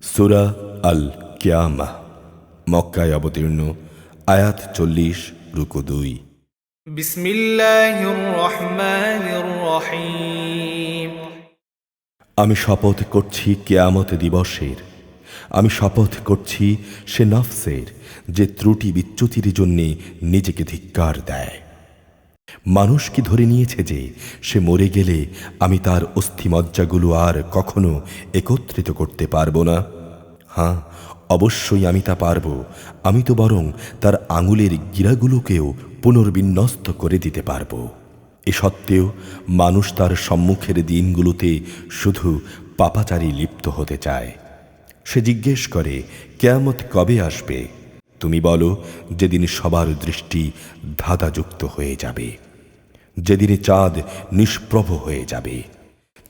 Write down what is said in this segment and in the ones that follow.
সূরা আল কিয়ামাহ মক্কায় অবতীর্ণ, আয়াত 40, রুকু 2। বিসমিল্লাহির রহমানির রহিম। আমি শপথ করছি কিয়ামত দিবসের, আমি শপথ করছি সে নফসের যে ত্রুটি বিচ্যুতির জন্যে নিজেকে ধিক্কার দেয়। মানুষ কি ধরে নিয়েছে যে সে মরে গেলে আমি তার অস্থিমজ্জাগুলো আর কখনো একত্রিত করতে পারবো না? হ্যাঁ, অবশ্যই আমি তা পারব। আমি তো বরং তার আঙুলের গিরাগুলোকেও পুনর্বিন্যস্ত করে দিতে পারব। এ সত্ত্বেও মানুষ তার সম্মুখের দিনগুলোতে শুধু পাপাচারী লিপ্ত হতে চায়। সে জিজ্ঞেস করে, কিয়ামত কবে আসবে? তুমি বলো, যেদিন সবার দৃষ্টি ধাঁধাযুক্ত হয়ে যাবে, যেদিনে চাঁদ নিষ্প্রভ হয়ে যাবে,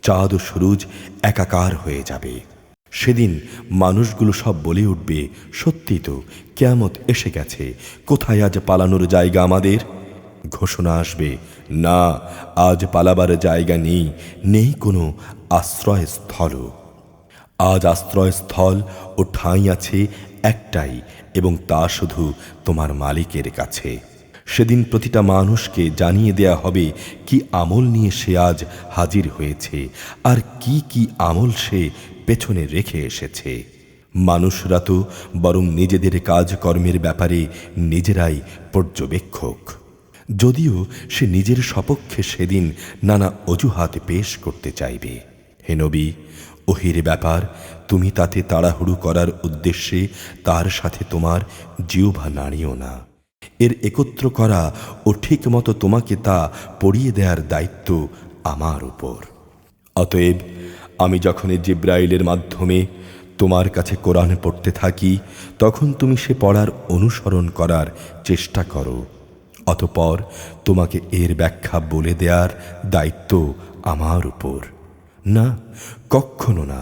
চাঁদ ও সূরজ একাকার হয়ে যাবে। সেদিন মানুষগুলো সব বলে উঠবে, সত্যি তো, কিয়ামত এসে গেছে, কোথায় আজ পালানোর জায়গা আমাদের? ঘোষণা আসবে, না, আজ পালাবার জায়গা নেই, নেই কোনো আশ্রয়স্থলও। আজ আশ্রয়স্থল ও ঠাঁই আছে একটাই, এবং তা শুধু তোমার মালিকের কাছে। সেদিন প্রতিটা মানুষকে জানিয়ে দেয়া হবে কি আমল নিয়ে সে আজ হাজির হয়েছে, আর কি কি আমল সে পেছনে রেখে এসেছে। মানুষরা তো বরং নিজেদের কাজকর্মের ব্যাপারে নিজেরাই পর্যবেক্ষক, যদিও সে নিজের সপক্ষে সেদিন নানা অজুহাত পেশ করতে চাইবে। হে নবী, ওহির ব্যাপার তুমি তাতে তাড়াহুড়ো করার উদ্দেশ্যে তার সাথে তোমার জিহ্বা নাড়িও না। এর একত্র করা ও ঠিক মতো তোমাকে তা পড়িয়ে দেওয়ার দায়িত্ব আমার উপর। অতএব আমি যখন জিব্রাইলের মাধ্যমে তোমার কাছে কোরআন পড়তে থাকি, তখন তুমি সে পড়ার অনুসরণ করার চেষ্টা করো। অতঃপর তোমাকে এর ব্যাখ্যা বলে দেওয়ার দায়িত্ব আমার উপর। না, কখনো না,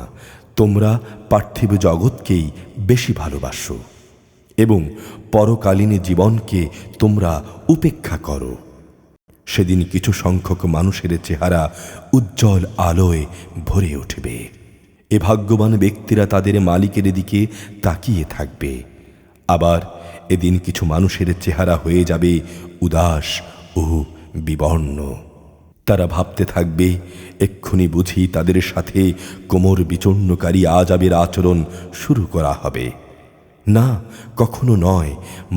তোমরা পার্থিব জগৎকেই বেশি ভালোবাসো এবং পরকালীন জীবনকে তোমরা উপেক্ষা করো। সেদিন কিছু সংখ্যক মানুষের চেহারা উজ্জ্বল আলোয় ভরে উঠবে। এ ভাগ্যবান ব্যক্তিরা তাদের মালিকের দিকে তাকিয়ে থাকবে। আবার এদিন কিছু মানুষের চেহারা হয়ে যাবে উদাস ও বিবর্ণ। তারা ভাবতে থাকবে, এক্ষুনি বুঝি তাদের সাথে কোমর বিচূর্ণকারী আযাবের আচরণ শুরু করা হবে। না, কখনো নয়।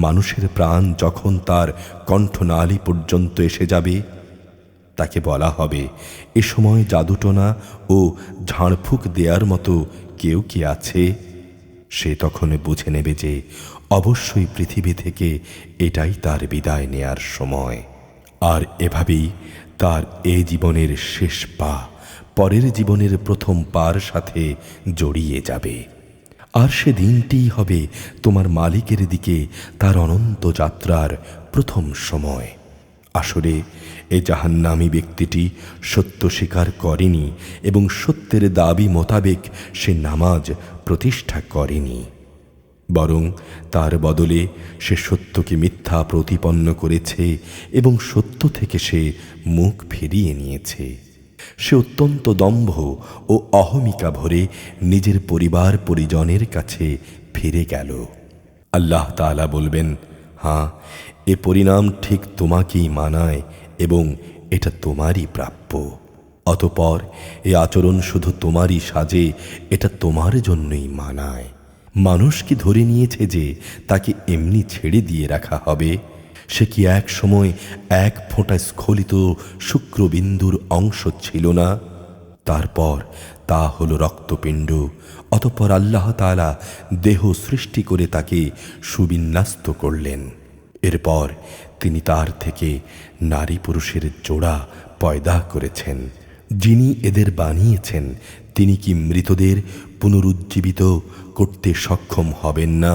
মানুষের প্রাণ যখন তার কণ্ঠনালী পর্যন্ত এসে যাবে, তাকে বলা হবে, এ সময় জাদুটোনা ও ঝাড়ফুঁক দেওয়ার মতো কেউ কি আছে? সে তখন বুঝে নেবে যে অবশ্যই পৃথিবী থেকে এটাই তার বিদায় নেয়ার সময়। আর এভাবেই তার এ জীবনের শেষ পা পরের জীবনের প্রথম পার সাথে জড়িয়ে যাবে। আর সে দিনটিই হবে তোমার মালিকের দিকে তার অনন্ত যাত্রার প্রথম সময়। আসলে এ জাহান্নামী ব্যক্তিটি সত্য স্বীকার করেনি এবং সত্যের দাবি মোতাবেক সে নামাজ প্রতিষ্ঠা করেনি, বরং তার বদলে সে সত্যকে মিথ্যা প্রতিপন্ন করেছে এবং সত্য থেকে সে মুখ ফিরিয়ে নিয়েছে। সে অত্যন্ত দম্ভ ও অহমিকা ভরে নিজের পরিবার পরিজনের কাছে ফিরে গেল। আল্লাহ তাআলা বলবেন, হ্যাঁ, এ পরিণাম ঠিক তোমাকেই মানায় এবং এটা তোমারই প্রাপ্য। অতঃপর এ আচরণ শুধু তোমারই সাজে, এটা তোমার জন্যই মানায়। মানুষ কি ধরে নিয়েছে যে তাকে এমনি ছেড়ে দিয়ে রাখা হবে? সে কি এক সময় এক ফোঁটা স্খলিত শুক্রবিন্দুর অংশ ছিল না? তারপর তা হলো রক্তপিণ্ড। অতঃপর আল্লাহ তাআলা দেহ সৃষ্টি করে তাকে সুবিন্যস্ত করলেন। এরপর তিনি তার থেকে নারী পুরুষের জোড়া পয়দা করেছেন। যিনি এদের বানিয়েছেন, তিনি কি মৃতদের পুনরুজ্জীবিত করতে সক্ষম হবেন না?